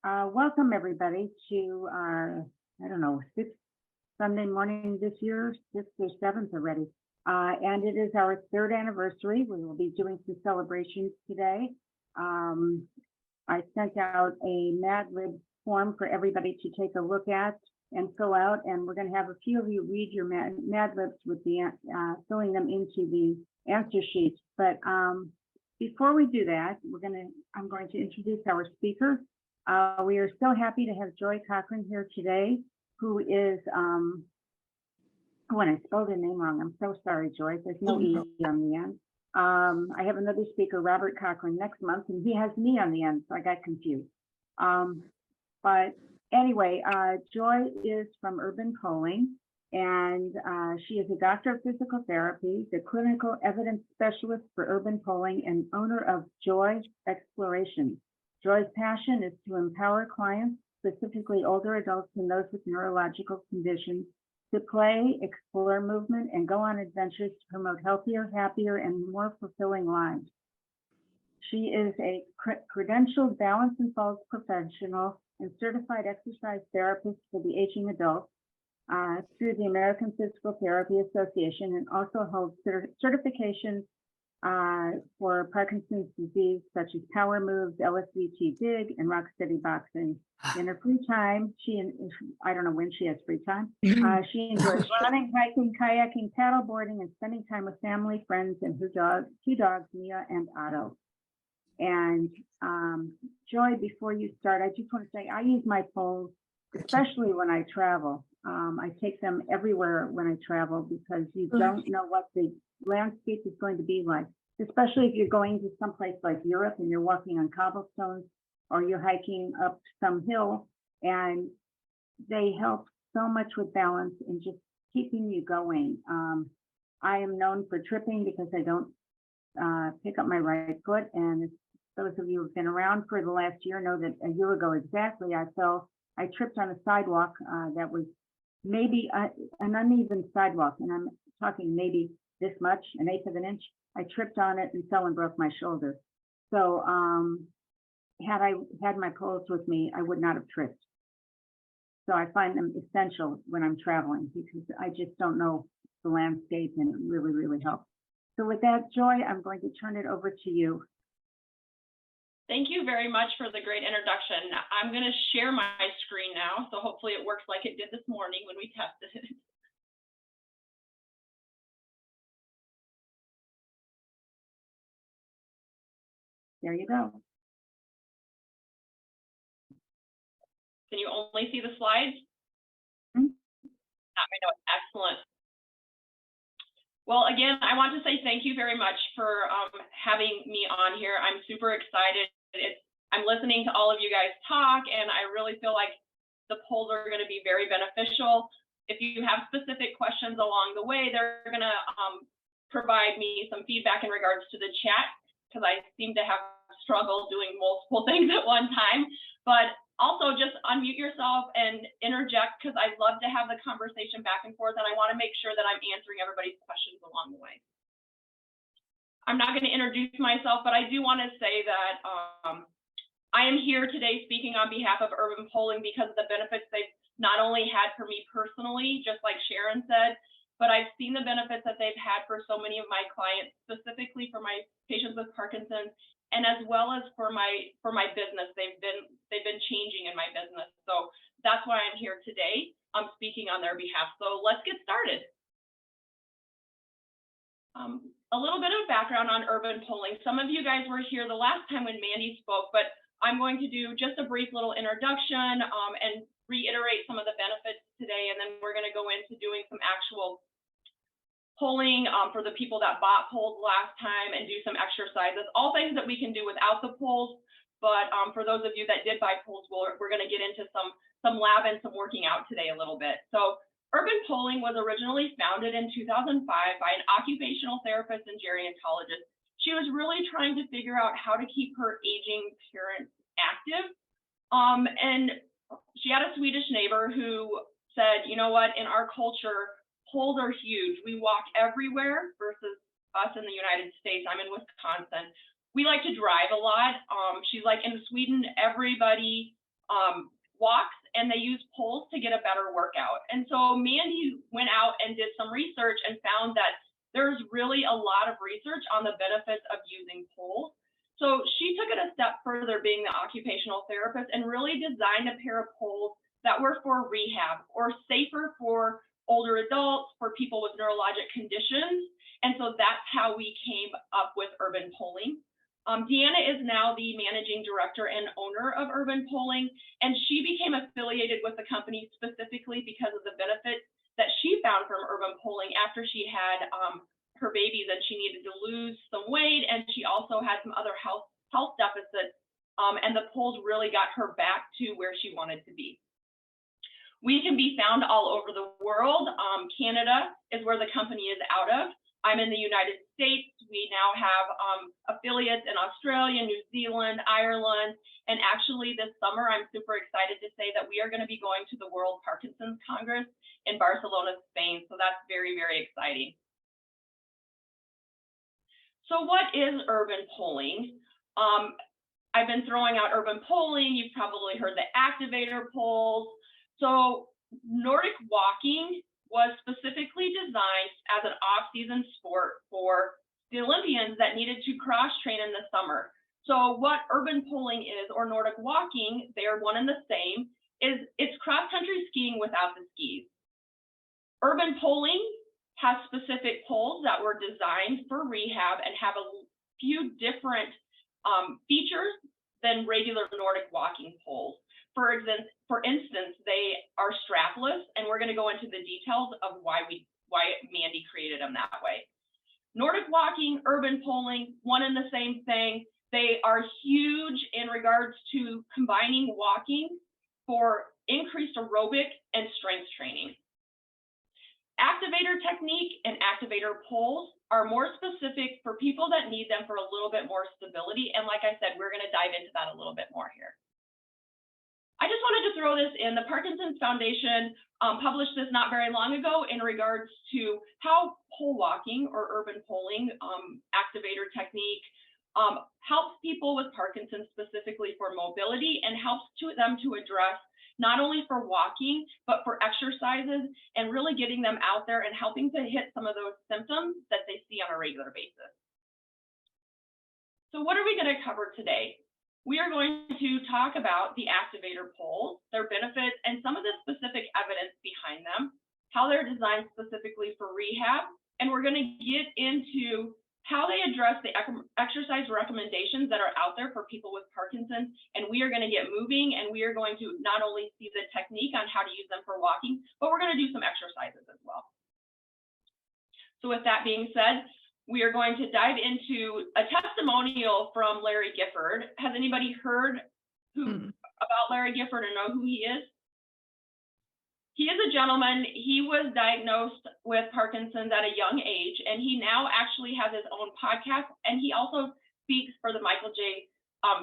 Welcome everybody to our, I don't know, sixth Sunday morning this year, sixth or seventh already. And it is our third anniversary. We will be doing some celebrations today. I sent out a Mad Lib form for everybody to take a look at and fill out, and we're going to have a few of you read your Mad Libs with the filling them into the answer sheet. But before we do that, I'm going to introduce our speaker. We are so happy to have Joy Cochran here today, who is, when I spelled her name wrong, I'm so sorry, Joy. There's no E on the end. I have another speaker, Robert Cochran, next month, and he has me on the end, so I got confused. But anyway, Joy is from Urban Polling, and she is a doctor of physical therapy, the clinical evidence specialist for Urban Polling, and owner of Joy Exploration. Joy's passion is to empower clients, specifically older adults and those with neurological conditions, to play, explore movement, and go on adventures to promote healthier, happier, and more fulfilling lives. She is a credentialed balance and falls professional and certified exercise therapist for the aging adult through the American Physical Therapy Association, and also holds certifications for Parkinson's disease, such as Power Moves, LSVT Dig, and Rocksteady Boxing. In her free time, I don't know when she has free time, she enjoys running, hiking, kayaking, paddleboarding, and spending time with family, friends, and her two dogs, Mia and Otto. And Joy, before you start, I just want to say I use my poles, especially when I travel. I take them everywhere when I travel because you don't know what the landscape is going to be like, especially if you're going to someplace like Europe and you're walking on cobblestones or you're hiking up some hill, and they help so much with balance and just keeping you going. I am known for tripping because I don't pick up my right foot, and those of you who have been around for the last year know that a year ago exactly, I tripped on a sidewalk that was maybe an uneven sidewalk, and I'm talking maybe this much, an eighth of an inch. I tripped on it and fell and broke my shoulder. So had I had my poles with me, I would not have tripped. So I find them essential when I'm traveling because I just don't know the landscape, and it really, really helps. So with that, Joy, I'm going to turn it over to you. Thank you very much for the great introduction. I'm going to share my screen now, so hopefully it works like it did this morning when we tested it. There you go. Can you only see the slides? Excellent. Well, again, I want to say thank you very much for having me on here. I'm super excited. I'm listening to all of you guys talk, and I really feel like the polls are going to be very beneficial. If you have specific questions along the way, they're going to provide me some feedback in regards to the chat, because I seem to have struggled doing multiple things at one time. But also just unmute yourself and interject, because I'd love to have the conversation back and forth, and I want to make sure that I'm answering everybody's questions along the way. I'm not going to introduce myself, but I do want to say that I am here today speaking on behalf of Urban Polling because of the benefits they've not only had for me personally, just like Sharon said, but I've seen the benefits that they've had for so many of my clients, specifically for my patients with Parkinson's, and as well as for my business. They've been changing in my business. So that's why I'm here today. I'm speaking on their behalf. So let's get started. A little bit of background on Urban Polling. Some of you guys were here the last time when Mandy spoke, but I'm going to do just a brief little introduction and reiterate some of the benefits today, and then we're going to go into doing some actual polling for the people that bought polls last time and do some exercises, all things that we can do without the polls. But for those of you that did buy polls, we're going to get into some lab and some working out today a little bit. So Urban Polling was originally founded in 2005 by an occupational therapist and gerontologist. She was really trying to figure out how to keep her aging parents active. And she had a Swedish neighbor who said, you know what, in our culture, polls are huge. We walk everywhere versus us in the United States. I'm in Wisconsin. We like to drive a lot. She's like, in Sweden, everybody walks, and they use poles to get a better workout. And so Mandy went out and did some research and found that there's really a lot of research on the benefits of using poles. So she took it a step further, being the occupational therapist, and really designed a pair of poles that were for rehab or safer for older adults, for people with neurologic conditions. And so that's how we came up with Urban Polling. Deanna is now the managing director and owner of Urban Polling, and she became affiliated with the company specifically because of the benefits that she found from Urban Polling after she had her babies, and she needed to lose some weight, and she also had some other health deficits, and the polls really got her back to where she wanted to be. We can be found all over the world. Canada is where the company is out of. I'm in the United States. We now have affiliates in Australia, New Zealand, Ireland, and actually this summer, I'm super excited to say that we are going to be going to the World Parkinson's Congress in Barcelona, Spain. So that's very, very exciting. So what is Urban Polling? I've been throwing out Urban Polling. You've probably heard the Activator polls. So Nordic walking was specifically designed as an off-season sport for the Olympians that needed to cross-train in the summer. So what Urban Polling is, or Nordic walking, they are one and the same, is it's cross-country skiing without the skis. Urban Polling has specific poles that were designed for rehab and have a few different features than regular Nordic walking poles. For instance, they are strapless, and we're going to go into the details of why Mandy created them that way. Nordic walking, Urban Polling, one and the same thing. They are huge in regards to combining walking for increased aerobic and strength training. Activator technique and activator poles are more specific for people that need them for a little bit more stability. And like I said, we're going to dive into that a little bit more here. I just wanted to throw this in. The Parkinson's Foundation published this not very long ago in regards to how pole walking or Urban Polling activator technique helps people with Parkinson's specifically for mobility, and helps them to address not only for walking, but for exercises, and really getting them out there and helping to hit some of those symptoms that they see on a regular basis. So what are we going to cover today? We are going to talk about the activator poles, their benefits, and some of the specific evidence behind them, how they're designed specifically for rehab, and we're going to get into how they address the exercise recommendations that are out there for people with Parkinson's, and we are going to get moving, and we are going to not only see the technique on how to use them for walking, but we're going to do some exercises as well. So with that being said, we are going to dive into a testimonial from Larry Gifford. Has anybody heard about Larry Gifford or know who he is? He is a gentleman. He was diagnosed with Parkinson's at a young age, and he now actually has his own podcast, and he also speaks for the Michael J.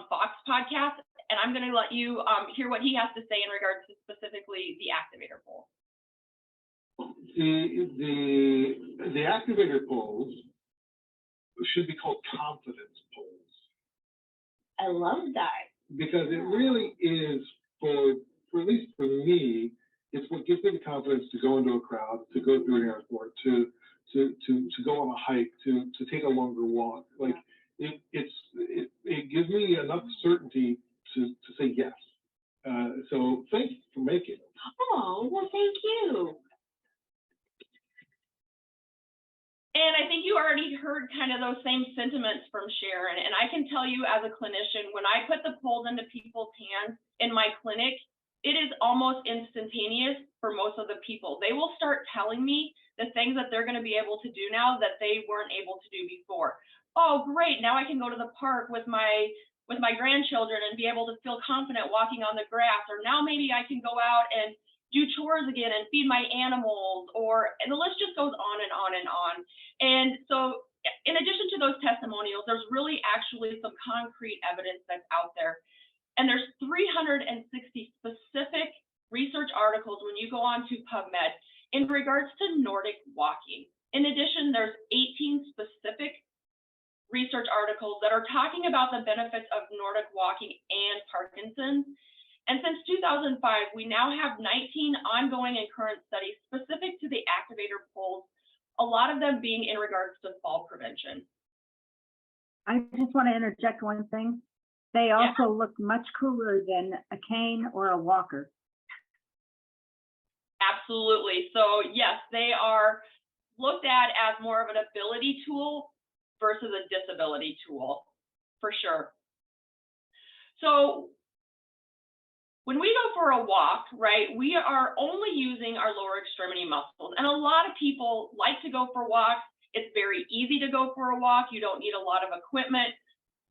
Fox podcast. And I'm going to let you hear what he has to say in regards to specifically the activator pole. The activator poles should be called confidence poles. I love that. Because it really is, for at least for me, it's what gives me the confidence to go into a crowd, to go through an airport, to go on a hike, to take a longer walk. Like it gives me enough certainty to say yes. So thank you for making it. Oh, well, thank you. And I think you already heard kind of those same sentiments from Sharon. And I can tell you as a clinician, when I put the poles into people's hands in my clinic, it is almost instantaneous for most of the people. They will start telling me the things that they're going to be able to do now that they weren't able to do before. Oh, great. Now I can go to the park with my grandchildren and be able to feel confident walking on the grass. Or now maybe I can go out and do chores again and feed my animals, and the list just goes on and on and on. And so in addition to those testimonials, there's really actually some concrete evidence that's out there. And there's 360 specific research articles when you go on to PubMed in regards to Nordic walking. In addition, there's 18 specific research articles that are talking about the benefits of Nordic walking and Parkinson's. And since 2005, we now have 19 ongoing and current studies specific to the Activator poles, a lot of them being in regards to fall prevention. I just want to interject one thing. They also look much cooler than a cane or a walker. Absolutely. So yes, they are looked at as more of an ability tool versus a disability tool, for sure. So when we go for a walk, right, we are only using our lower extremity muscles. And a lot of people like to go for walks. It's very easy to go for a walk. You don't need a lot of equipment.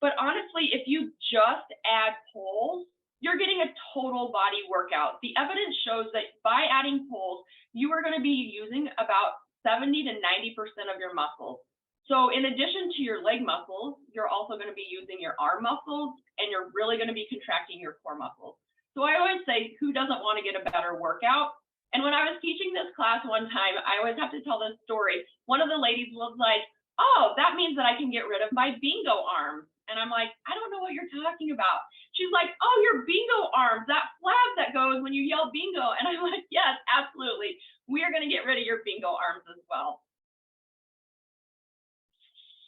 But honestly, if you just add poles, you're getting a total body workout. The evidence shows that by adding poles, you are going to be using about 70 to 90% of your muscles. So in addition to your leg muscles, you're also going to be using your arm muscles, and you're really going to be contracting your core muscles. So I always say, who doesn't want to get a better workout? And when I was teaching this class one time, I always have to tell this story. One of the ladies was like, oh, that means that I can get rid of my bingo arms. And I'm like, I don't know what you're talking about. She's like, oh, your bingo arms, that flag that goes when you yell bingo. And I'm like, yes, absolutely. We are going to get rid of your bingo arms as well.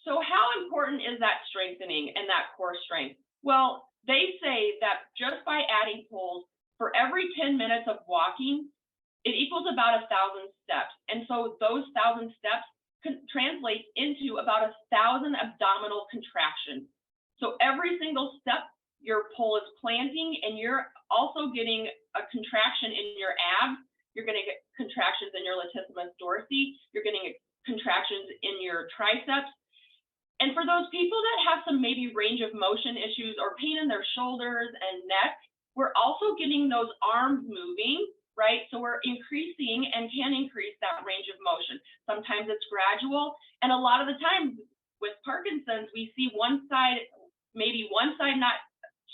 So how important is that strengthening and that core strength? Well, they say that just by adding poles, for every 10 minutes of walking, it equals about 1,000 steps. And so those 1,000 steps translates into about 1,000 abdominal contractions. So every single step your pole is planting, and you're also getting a contraction in your abs. You're going to get contractions in your latissimus dorsi. You're getting contractions in your triceps. And for those people that have some maybe range of motion issues or pain in their shoulders and neck, we're also getting those arms moving, right? So we're increasing and can increase that range of motion. Sometimes it's gradual. And a lot of the time with Parkinson's, we see one side, maybe one side not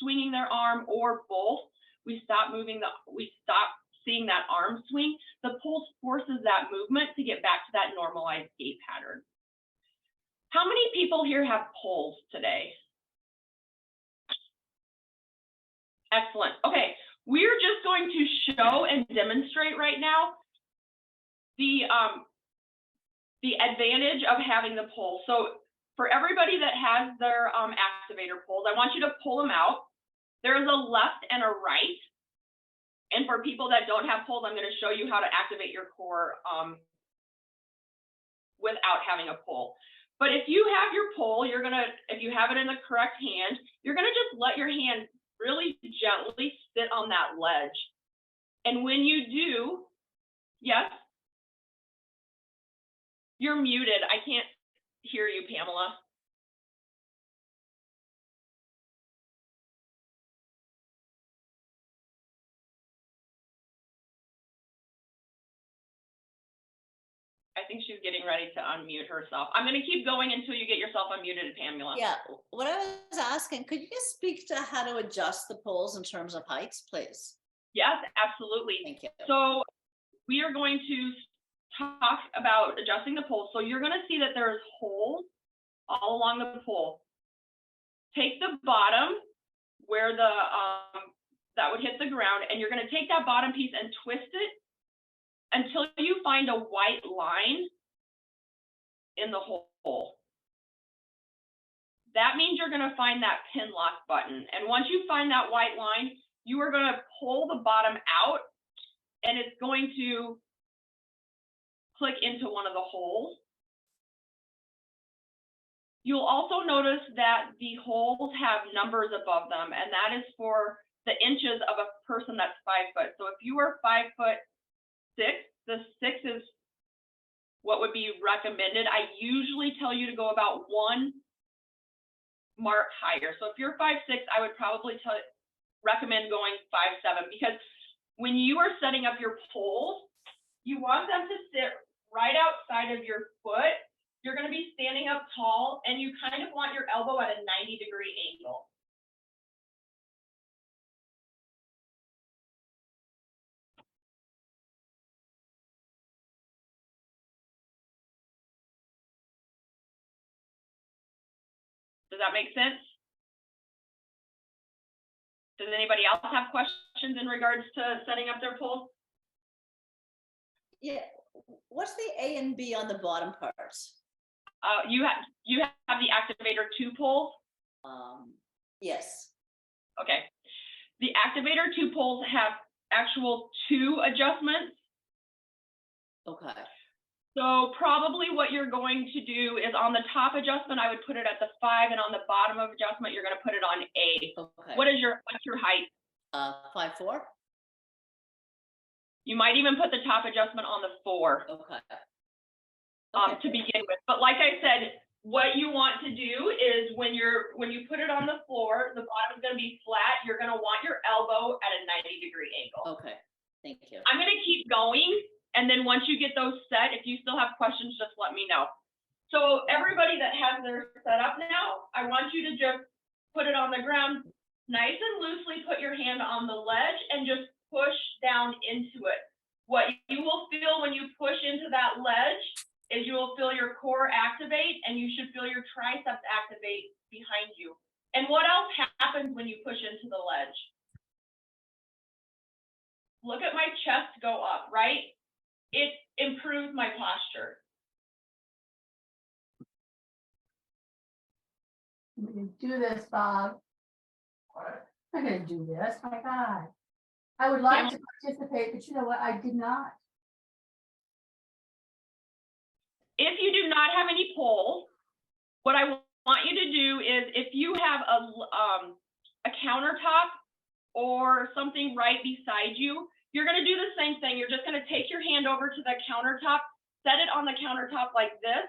swinging their arm, or both. We stop seeing that arm swing. The pole forces that movement to get back to that normalized gait pattern. How many people here have poles today? Excellent. Okay, we're just going to show and demonstrate right now the advantage of having the pole. So for everybody that has their activator poles, I want you to pull them out. There is a left and a right. And for people that don't have poles, I'm going to show you how to activate your core without having a pole. But if you have your pole, if you have it in the correct hand, you're going to just let your hand really gently sit on that ledge. And when you do, yes, you're muted. I can't hear you, Pamela. I think she's getting ready to unmute herself. I'm going to keep going until you get yourself unmuted, Pamela. Yeah, what I was asking, could you just speak to how to adjust the poles in terms of heights, please? Yes, absolutely. Thank you. So we are going to talk about adjusting the pole. So you're going to see that there's holes all along the pole. Take the bottom where the that would hit the ground, and you're going to take that bottom piece and twist it until you find a white line in the hole. That means you're going to find that pin lock button. And once you find that white line, you are going to pull the bottom out, and it's going to click into one of the holes. You'll also notice that the holes have numbers above them, and that is for the inches of a person that's 5 foot. So if you are 5'6", the 6 is what would be recommended. I usually tell you to go about 1 mark higher. So if you're 5'6", I would probably recommend going 5'7", because when you are setting up your poles, you want them to sit right outside of your foot. You're going to be standing up tall, and you kind of want your elbow at a 90-degree angle. Does that make sense? Does anybody else have questions in regards to setting up their poles? Yeah, what's the A and B on the bottom parts? You have the Activator 2 poles. Yes. Okay. The Activator 2 poles have actual 2 adjustments. Okay. So probably what you're going to do is on the top adjustment, I would put it at the 5, and on the bottom of adjustment, you're going to put it on A. Okay. What's your height? 5'4". You might even put the top adjustment on the 4. Okay. To begin with. But like I said, what you want to do is when you put it on the floor, the bottom is going to be flat. You're going to want your elbow at a 90-degree angle. Okay. Thank you. I'm going to keep going. And then once you get those set, if you still have questions, just let me know. So everybody that has their set up now, I want you to just put it on the ground, nice and loosely put your hand on the ledge and just push down into it. What you will feel when you push into that ledge is you will feel your core activate, and you should feel your triceps activate behind you. And what else happens when you push into the ledge? Look at my chest go up, right? It improves my posture. We can do this, Bob. I'm gonna do this, my God. I would like to participate, but you know what, I did not. If you do not have any poles, what I want you to do is if you have a countertop or something right beside you, you're going to do the same thing. You're just going to take your hand over to the countertop, set it on the countertop like this,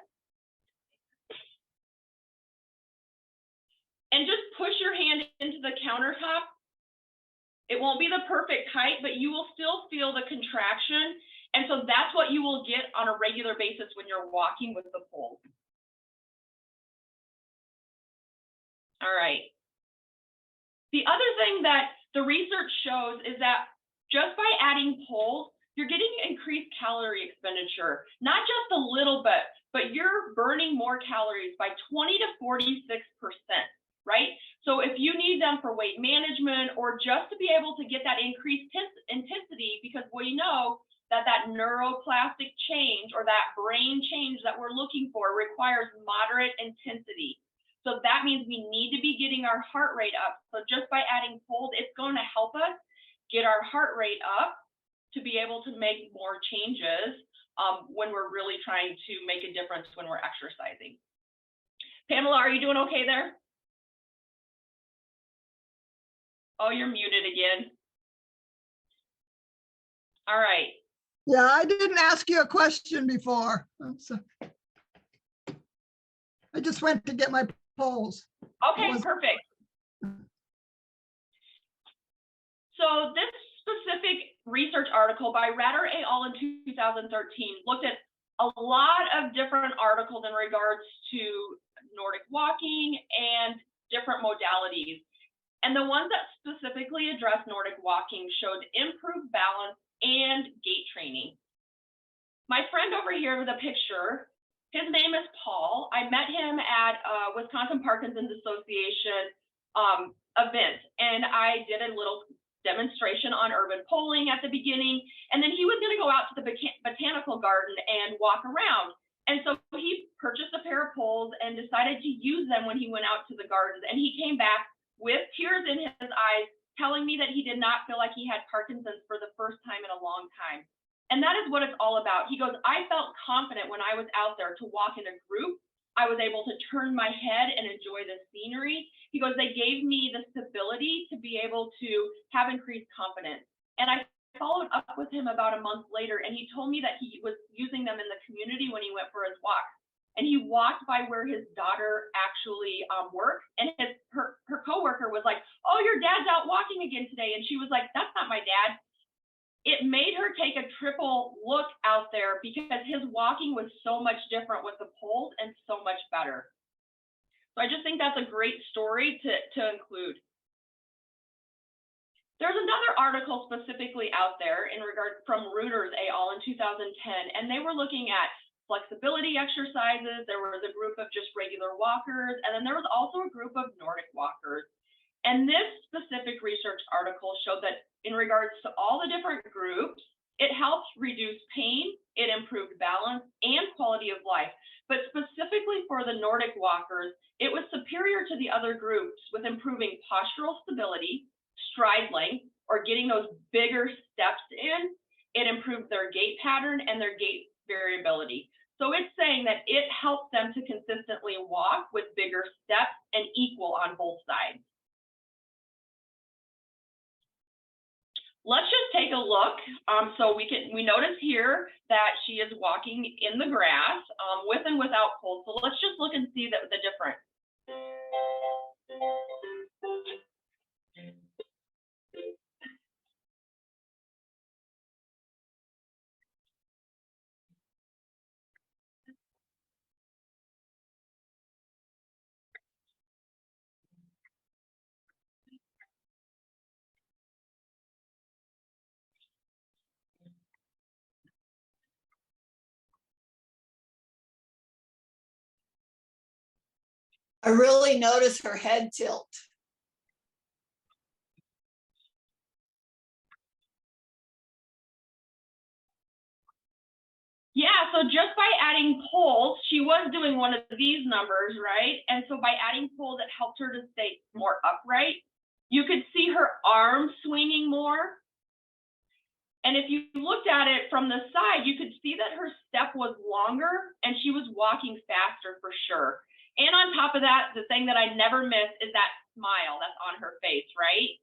and just push your hand into the countertop. It won't be the perfect height, but you will still feel the contraction. And so that's what you will get on a regular basis when you're walking with the poles. All right. The other thing that the research shows is that just by adding poles, you're getting increased calorie expenditure, not just a little bit, but you're burning more calories by 20 to 46%, right? So if you need them for weight management or just to be able to get that increased intensity, because we know that neuroplastic change or that brain change that we're looking for requires moderate intensity. So that means we need to be getting our heart rate up. So just by adding poles, it's going to help us get our heart rate up to be able to make more changes when we're really trying to make a difference when we're exercising. Pamela, are you doing okay there? Oh, you're muted again. All right. Yeah, I didn't ask you a question before. I just went to get my polls. Okay, perfect. So this specific research article by Ratter et al. In 2013 looked at a lot of different articles in regards to Nordic walking and different modalities. And the ones that specifically addressed Nordic walking showed improved balance and gait training. My friend over here with a picture, his name is Paul. I met him at a Wisconsin Parkinson's Association event, and I did a little demonstration on urban poling at the beginning, and then he was going to go out to the botanical garden and walk around. And so he purchased a pair of poles and decided to use them when he went out to the gardens. And he came back with tears in his eyes, telling me that he did not feel like he had Parkinson's for the first time in a long time. And that is what it's all about. He goes, I felt confident when I was out there to walk in a group. I was able to turn my head and enjoy the scenery. He goes, they gave me the stability to be able to have increased confidence. And I followed up with him about a month later, and he told me that he was using them in the community when he went for his walk. And he walked by where his daughter actually worked, and her coworker was like, oh, your dad's out walking again today. And she was like, that's not my dad. It made her take a triple look out there because his walking was so much different with the poles and so much better. So I just think that's a great story to include. There's another article specifically out there in regard from Reuters et al. In 2010, and they were looking at flexibility exercises. There was a group of just regular walkers, and then there was also a group of Nordic walkers. And this specific research article showed that in regards to all the different groups, it helped reduce pain, it improved balance and quality of life. But specifically for the Nordic walkers, it was superior to the other groups with improving postural stability, stride length, or getting those bigger steps in. It improved their gait pattern and their gait variability. So it's saying that it helps them to consistently walk with bigger steps and equal on both sides. Let's just take a look. So we notice here that she is walking in the grass with and without poles. So let's just look and see the difference. I really notice her head tilt. Yeah, so just by adding poles, she was doing one of these numbers, right? And so by adding poles, it helped her to stay more upright. You could see her arms swinging more. And if you looked at it from the side, you could see that her step was longer and she was walking faster for sure. And on top of that, the thing that I never miss is that smile that's on her face, right?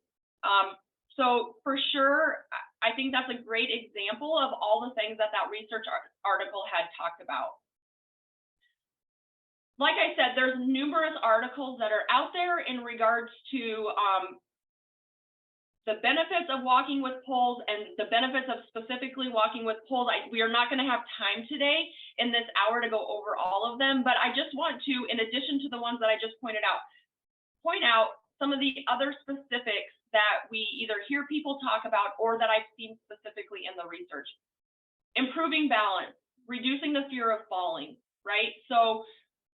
So for sure, I think that's a great example of all the things that research article had talked about. Like I said, there's numerous articles that are out there in regards to the benefits of walking with poles and the benefits of specifically walking with poles. We are not going to have time today in this hour to go over all of them, but I just want to, in addition to the ones that I just pointed out, point out some of the other specifics that we either hear people talk about or that I've seen specifically in the research. Improving balance, reducing the fear of falling, right? So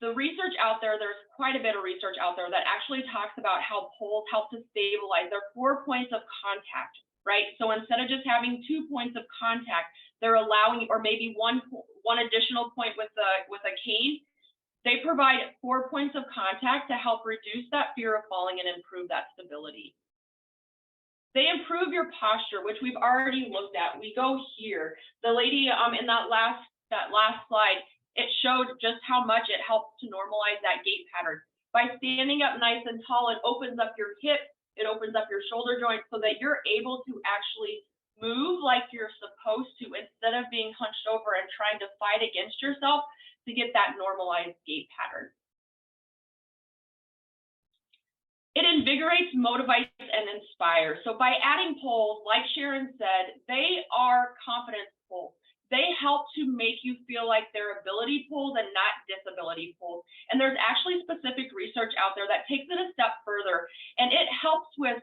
the research out there, there's quite a bit of research out there that actually talks about how poles help to stabilize. There are 4 points of contact, right? So instead of just having 2 points of contact, they're allowing, or maybe one additional point with a cane. They provide 4 points of contact to help reduce that fear of falling and improve that stability. They improve your posture, which we've already looked at. We go here. The lady in that last slide, it showed just how much it helps to normalize that gait pattern. By standing up nice and tall, it opens up your hips, it opens up your shoulder joints so that you're able to actually move like you're supposed to instead of being hunched over and trying to fight against yourself to get that normalized gait pattern. It invigorates, motivates, and inspires. So by adding poles, like Sharon said, they are confidence poles. They help to make you feel like they're ability poles and not disability poles. And there's actually specific research out there that takes it a step further, and it helps with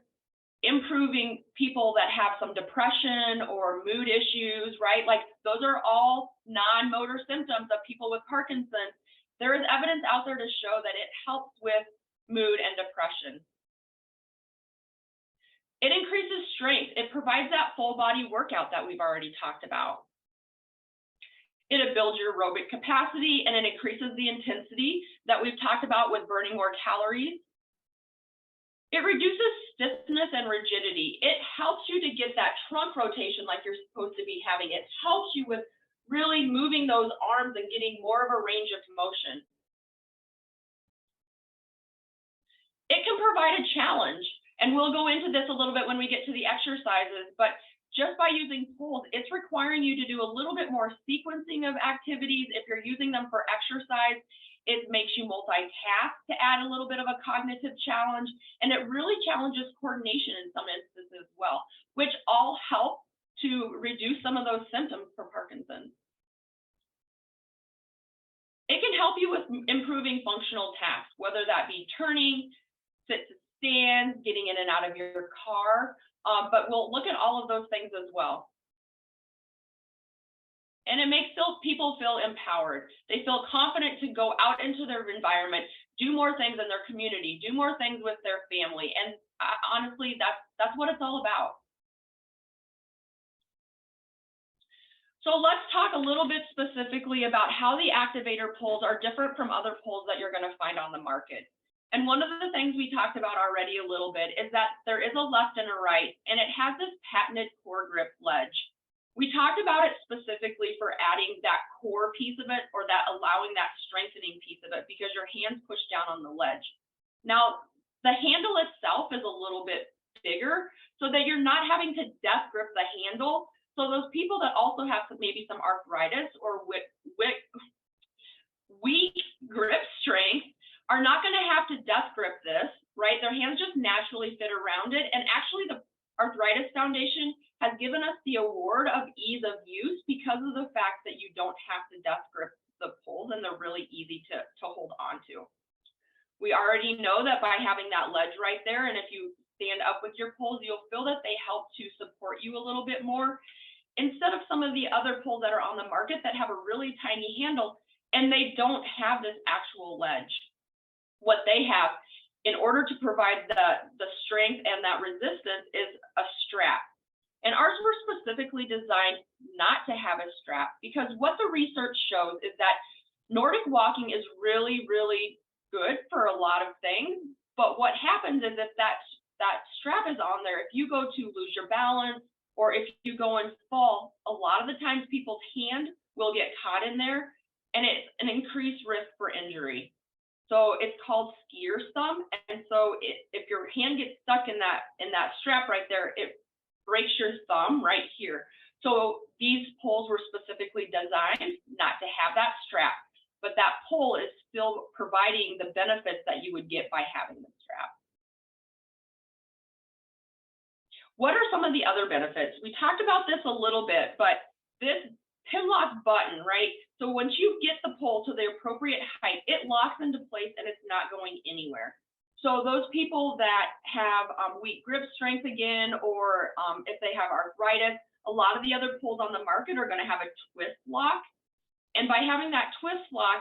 improving people that have some depression or mood issues, right? Like those are all non-motor symptoms of people with Parkinson's. There is evidence out there to show that it helps with mood and depression. It increases strength. It provides that full body workout that we've already talked about. It builds your aerobic capacity and it increases the intensity that we've talked about with burning more calories. It reduces stiffness and rigidity. It helps you to get that trunk rotation like you're supposed to be having. It helps you with really moving those arms and getting more of a range of motion. It can provide a challenge, and we'll go into this a little bit when we get to the exercises, but just by using poles, it's requiring you to do a little bit more sequencing of activities. If you're using them for exercise, it makes you multitask to add a little bit of a cognitive challenge, and it really challenges coordination in some instances as well, which all help to reduce some of those symptoms for Parkinson's. It can help you with improving functional tasks, whether that be turning, sit to stand, getting in and out of your car, but we'll look at all of those things as well. And it makes people feel empowered. They feel confident to go out into their environment, do more things in their community, do more things with their family. And honestly, that's what it's all about. So let's talk a little bit specifically about how the Activator poles are different from other poles that you're going to find on the market. And one of the things we talked about already a little bit is that there is a left and a right, and it has this patented core grip ledge. We talked about it specifically for adding that core piece of it, or that allowing that strengthening piece of it, because your hands push down on the ledge. Now, the handle itself is a little bit bigger so that you're not having to death grip the handle. So those people that also have maybe some arthritis or weak grip strength are not going to have to death grip this, right? Their hands just naturally fit around it. And actually the Arthritis Foundation has given us the award of ease of use because of the fact that you don't have to death grip the poles, and they're really easy to hold on to. We already know that by having that ledge right there, and if you stand up with your poles, you'll feel that they help to support you a little bit more, instead of some of the other poles that are on the market that have a really tiny handle and they don't have this actual ledge. What they have, in order to provide the strength and that resistance, is a strap. And ours were specifically designed not to have a strap, because what the research shows is that Nordic walking is really, really good for a lot of things. But what happens is if that strap is on there, if you go to lose your balance, or if you go and fall, a lot of the times people's hand will get caught in there, and it's an increased risk for injury. So it's called skier's thumb. And so if your hand gets stuck in that strap right there, it breaks your thumb right here. So these poles were specifically designed not to have that strap, but that pole is still providing the benefits that you would get by having the strap. What are some of the other benefits? We talked about this a little bit, but this pin lock button, right? So once you get the pole to the appropriate height, it locks into place and it's not going anywhere. So those people that have weak grip strength again, or if they have arthritis, a lot of the other poles on the market are going to have a twist lock. And by having that twist lock,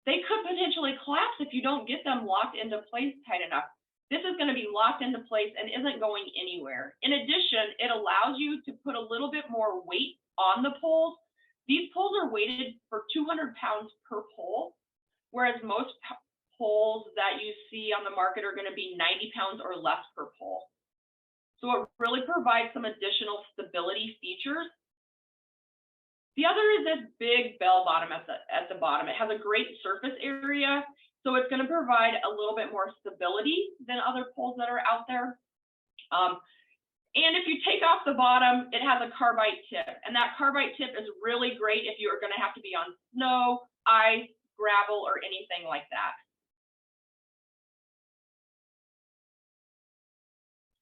they could potentially collapse if you don't get them locked into place tight enough. This is going to be locked into place and isn't going anywhere. In addition, it allows you to put a little bit more weight on the poles. These poles are weighted for 200 pounds per pole, whereas most poles that you see on the market are going to be 90 pounds or less per pole. So it really provides some additional stability features. The other is this big bell bottom at the bottom. It has a great surface area, so it's going to provide a little bit more stability than other poles that are out there. And if you take off the bottom, it has a carbide tip, and that carbide tip is really great if you are going to have to be on snow, ice, gravel, or anything like that.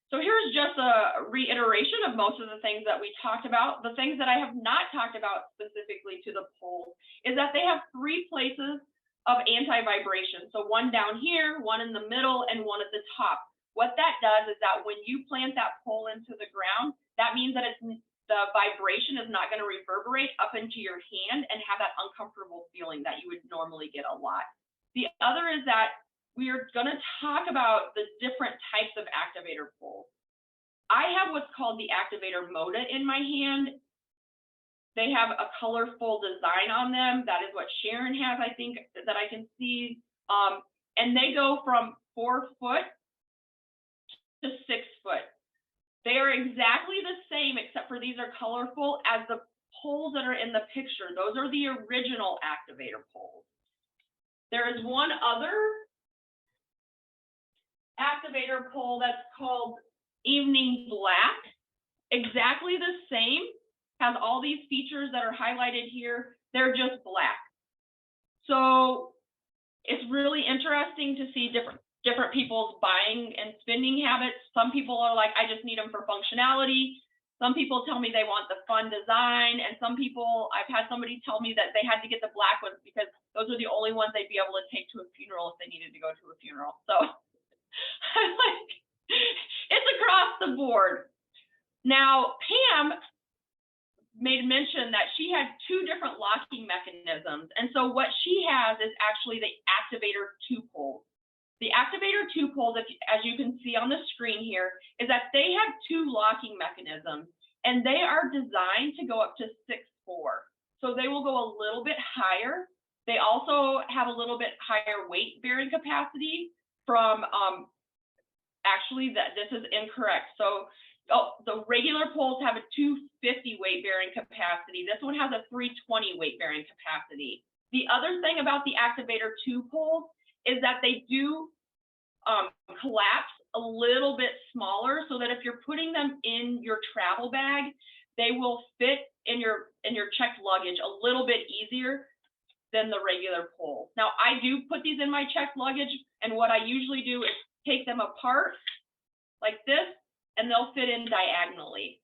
So here's just a reiteration of most of the things that we talked about. The things that I have not talked about specifically to the poles is that they have 3 places of anti-vibration. So one down here, one in the middle, and one at the top. What that does is that when you plant that pole into the ground, that means that the vibration is not going to reverberate up into your hand and have that uncomfortable feeling that you would normally get a lot. The other is that we are going to talk about the different types of activator poles. I have what's called the Activator Moda in my hand. They have a colorful design on them. That is what Sharon has, I think, that I can see. And they go from 4 foot to 6 foot. They are exactly the same, except for these are colorful, as the poles that are in the picture. Those are the original Activator poles. There is one other Activator pole that's called Evening Black. Exactly the same, has all these features that are highlighted here. They're just black. So it's really interesting to see different people's buying and spending habits. Some people are like, I just need them for functionality. Some people tell me they want the fun design. And some people, I've had somebody tell me that they had to get the black ones because those are the only ones they'd be able to take to a funeral if they needed to go to a funeral. So I'm like, it's across the board. Now, Pam made mention that she had 2 different locking mechanisms. And so what she has is actually the Activator 2 poles. The Activator 2 poles, as you can see on the screen here, is that they have 2 locking mechanisms, and they are designed to go up to 6'4". So they will go a little bit higher. They also have a little bit higher weight bearing capacity from, actually this is incorrect. So the regular poles have a 250 weight bearing capacity. This one has a 320 weight bearing capacity. The other thing about the Activator 2 poles is that they do collapse a little bit smaller, so that if you're putting them in your travel bag, they will fit in your checked luggage a little bit easier than the regular pole. Now, I do put these in my checked luggage, and what I usually do is take them apart like this, and they'll fit in diagonally.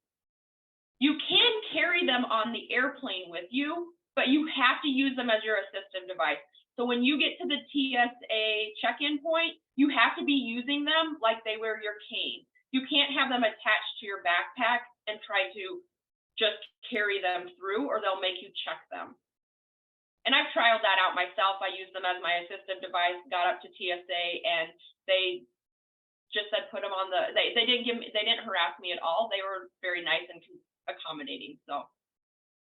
You can carry them on the airplane with you, but you have to use them as your assistive device. So when you get to the TSA check-in point, you have to be using them like they were your cane. You can't have them attached to your backpack and try to just carry them through, or they'll make you check them. And I've trialed that out myself. I used them as my assistive device, got up to TSA, and they just said put them on the, they didn't harass me at all. They were very nice and accommodating. So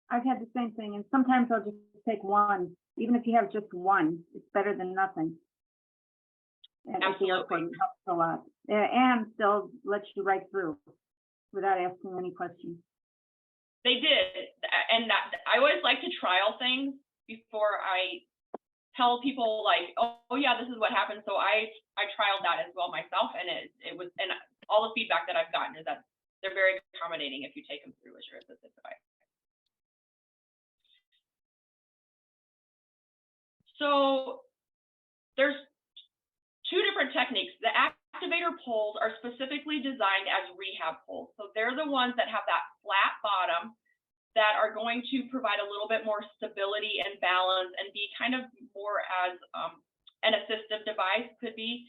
I've had the same thing, and sometimes I'll just take one. Even if you have just one, it's better than nothing. And at the airport, it helps a lot. And still lets you right through without asking any questions. they did, and I always like to trial things before I tell people, like, oh yeah, this is what happened. So I trialed that as well myself, and it was, and all the feedback that I've gotten is that they're very accommodating if you take them through as your assistive device. So there's two different techniques. The Activator poles are specifically designed as rehab poles. So they're the ones that have that flat bottom that are going to provide a little bit more stability and balance and be kind of more as an assistive device could be.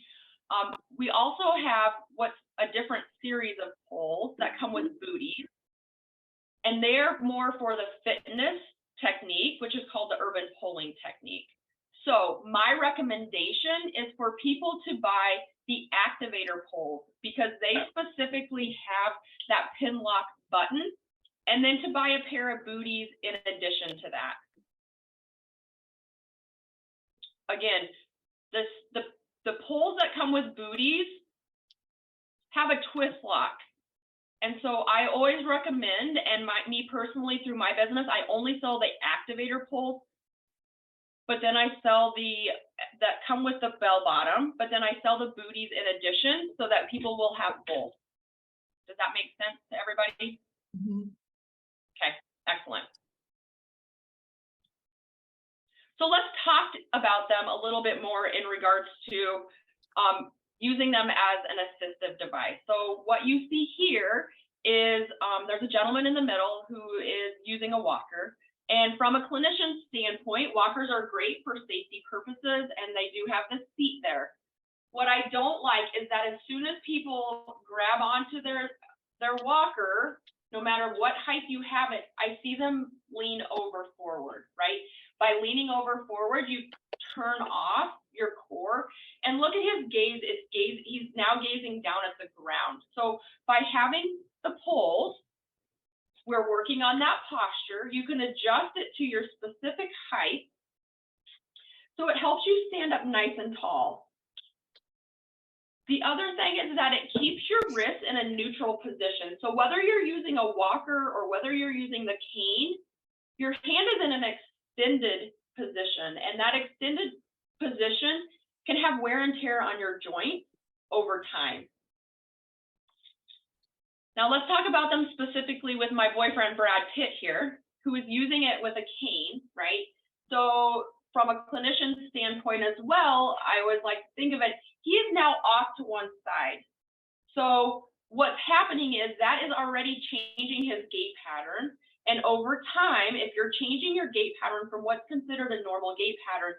We also have what's a different series of poles that come with booties, and they're more for the fitness technique, which is called the urban poling technique. So my recommendation is for people to buy the Activator poles because they specifically have that pin lock button, and then to buy a pair of booties in addition to that. Again, the poles that come with booties have a twist lock. And so I always recommend, and me personally through my business, I only sell the Activator poles, but then I sell that come with the bell bottom, but then I sell the booties in addition so that people will have both. Does that make sense to everybody? Mhm. Okay, excellent. So let's talk about them a little bit more in regards to using them as an assistive device. So what you see here is there's a gentleman in the middle who is using a walker. And from a clinician standpoint, walkers are great for safety purposes, and they do have the seat there. What I don't like is that as soon as people grab onto their walker, no matter what height you have it, I see them lean over forward, right? By leaning over forward, you turn off your core, and look at his gaze. He's now gazing down at the ground. So by having the poles, we're working on that posture. You can adjust it to your specific height. So it helps you stand up nice and tall. The other thing is that it keeps your wrists in a neutral position. So whether you're using a walker or whether you're using the cane, your hand is in an extended position, and that extended position can have wear and tear on your joint over time. Now let's talk about them specifically with my boyfriend, Brad Pitt here, who is using it with a cane, right? So from a clinician standpoint as well, I always like to think of it, he is now off to one side. So what's happening is that is already changing his gait pattern. And over time, if you're changing your gait pattern from what's considered a normal gait pattern,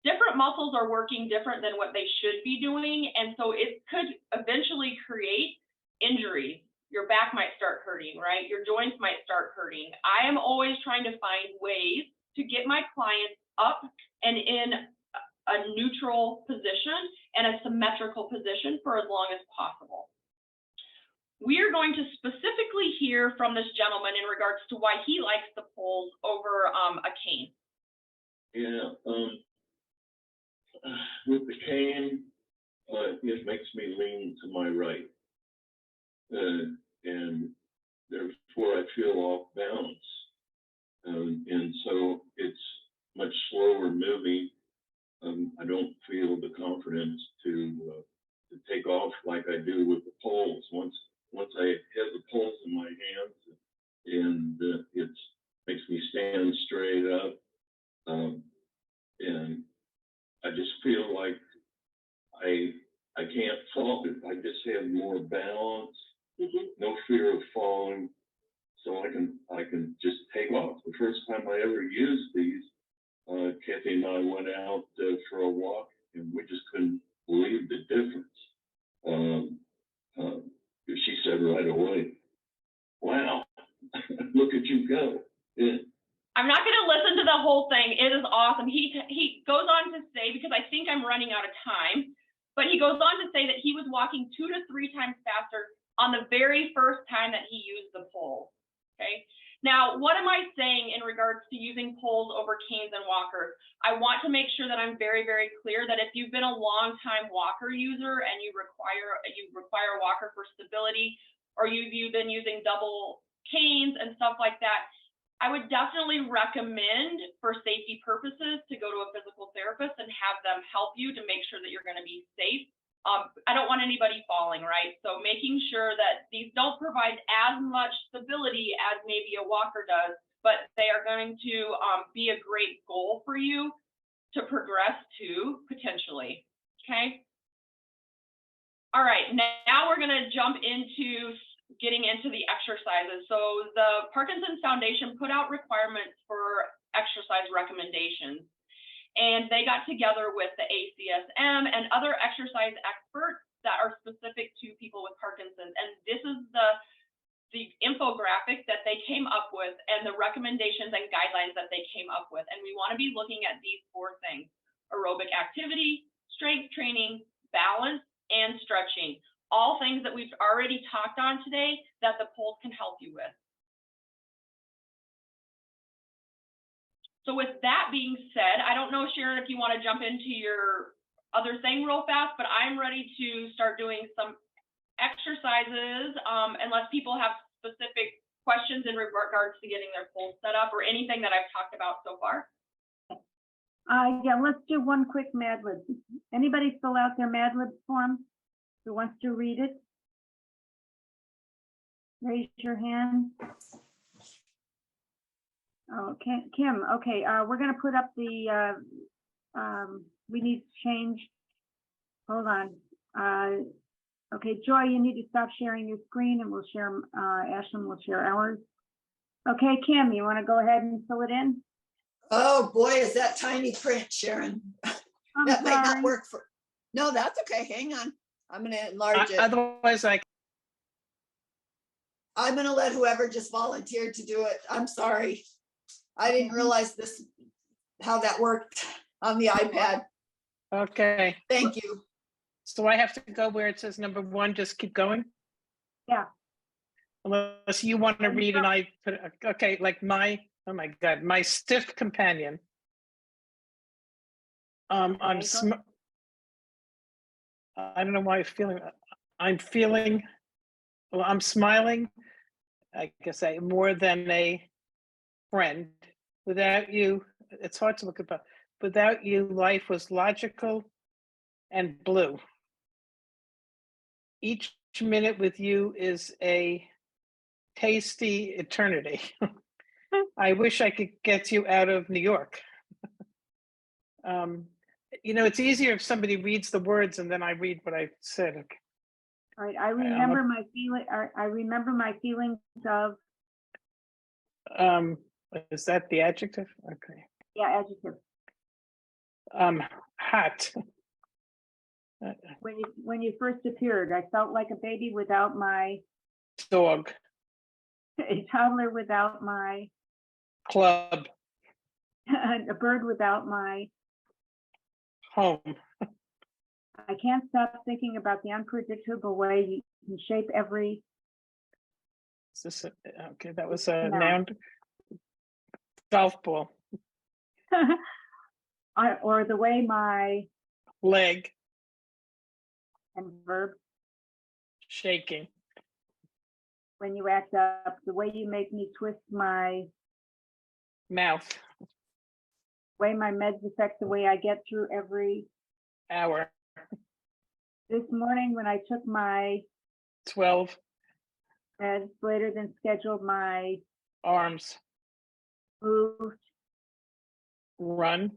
different muscles are working different than what they should be doing. And so it could eventually create injuries. Your back might start hurting, right? Your joints might start hurting. I am always trying to find ways to get my clients up and in a neutral position and a symmetrical for as long as possible. We are going to specifically hear from this gentleman in regards to why he likes the poles over a cane. Yeah, with the cane, it makes me lean to my right. And therefore I feel off balance. And so it's much slower moving. I don't feel the confidence to take off like I do with the poles. Once I have the poles in my hands, and it makes me stand straight up, and I just feel like I can't fall. I just have more balance, no fear of falling, so I can just take off. The first time I ever used these, Kathy and I went out for a walk, and we just couldn't believe the difference. She said right away, "Wow, look at you go!" Yeah. I'm not going to listen to the whole thing. It is awesome. He goes on to say, because I think I'm running out of time, but he goes on to say that he was walking 2 to 3 times faster on the very first time that he used the pole. Okay. Now, what am I saying in regards to using poles over canes and walkers? I want to make sure that I'm very, very clear that if you've been a long-time walker user and you require a walker for stability, or you've been using double canes and stuff like that, I would definitely recommend for safety purposes to go to a physical therapist and have them help you to make sure that you're going to be safe. I don't want anybody falling, right? So making sure that these don't provide as much stability as maybe a walker does, but they are going to be a great goal for you to progress to potentially, okay? All right, now we're going to jump into getting into the exercises. So the Parkinson's Foundation put out requirements for exercise recommendations, and they got together with the ACSM and other exercise experts that are specific to people with Parkinson's. And this is the infographic that they came up with and the recommendations and guidelines that they came up with. And we want to be looking at these 4 things: aerobic activity, strength training, balance, and stretching. All things that we've already talked on today that the poles can help you with. So with that being said, I don't know, Sharon, if you want to jump into your other thing real fast, but I'm ready to start doing some exercises unless people have specific questions in regards to getting their poles set up or anything that I've talked about so far. Yeah, let's do one quick Mad Lib. Anybody fill out their Mad Lib form? Who wants to read it? Raise your hand. Oh, Kim, okay, we're gonna put up the, we need to change, hold on. Okay, Joy, you need to stop sharing your screen and we'll share, Ashlyn will share ours. Okay, Kim, you wanna go ahead and fill it in? Oh, boy, is that tiny print, Sharon. I'm That might not sorry. work for, no, that's okay, hang on. I'm gonna enlarge it. Otherwise, I'm gonna let whoever just volunteered to do it. I'm sorry. I didn't realize this, how that worked on the iPad. okay. Thank you. So I have to go where it says number 1, just keep going? Yeah. Unless you want to read and I put, okay, like my, oh my God, my stiff companion. I don't know why I'm feeling, well, I'm smiling, I guess more than a friend. Without you, it's hard to look at, but without you, life was logical and blue. Each minute with you is a tasty eternity. I wish I could get you out of New York. You know, it's easier if somebody reads the words and then I read what I said. Okay. All right, I remember my feeling, I remember my feelings of. Is that the adjective? Okay. Yeah, adjective. Hot. When you first appeared, I felt like a baby without my Dog. a toddler without my Club. a bird without my Home. I can't stop thinking about the unpredictable way you can shape every, Is this, okay, that was a No. noun. Golf ball, or the way my, leg, and verb, shaking, when you act up, the way you make me twist my, mouth, way my meds affect the way I get through every, hour, this morning when I took my 12, meds later than scheduled, my arms, moved, run.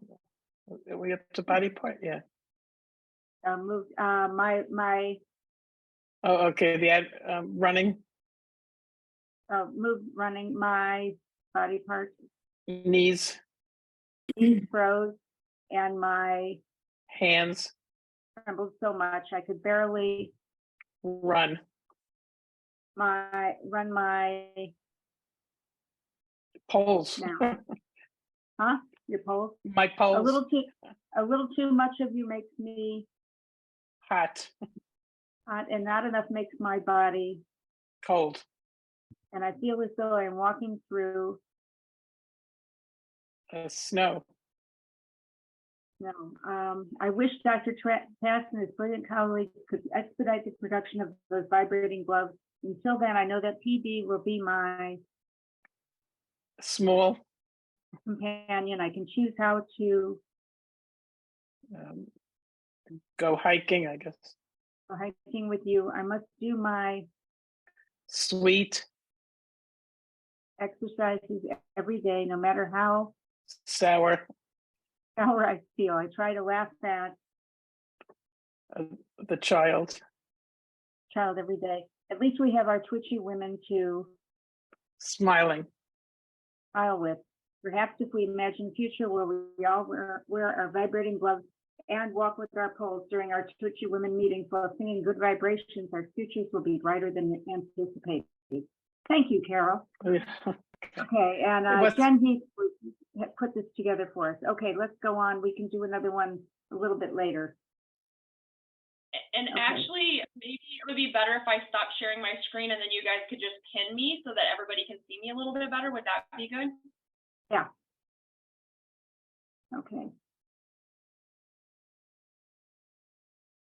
Are we up to body part? Yeah. moved, my, Oh, okay, running, moved, running, my body parts, knees, froze, and my hands, trembled so much I could barely run, run my, poles, huh? Your pulse. my A poles, little too much of you makes me hot, hot, and not enough makes my body. cold, And I feel as though I'm walking through snow, No, I wish Dr. Tass and his brilliant colleagues could expedite the production of those vibrating gloves. Until then, I know that PB will be my small, companion. I can choose how to um, go hiking, I guess, go hiking with you. I must do my sweet, exercises every day, no matter how sour, I feel. I try to laugh at the child, every day. At least we have our twitchy women to smiling, smile with. Perhaps if we imagine a future where we all wear our vibrating gloves and walk with our poles during our twitchy women meetings while singing good vibrations, our futures will be brighter than anticipated. Thank you, Carol. Okay, and Jen Heath put this together for us. Okay, let's go on. We can do another one a little bit later. And Okay. actually, maybe it would be better if I stopped sharing my screen and then you guys could just pin me so that everybody can see me a little bit better. Would that be good? Yeah. Okay.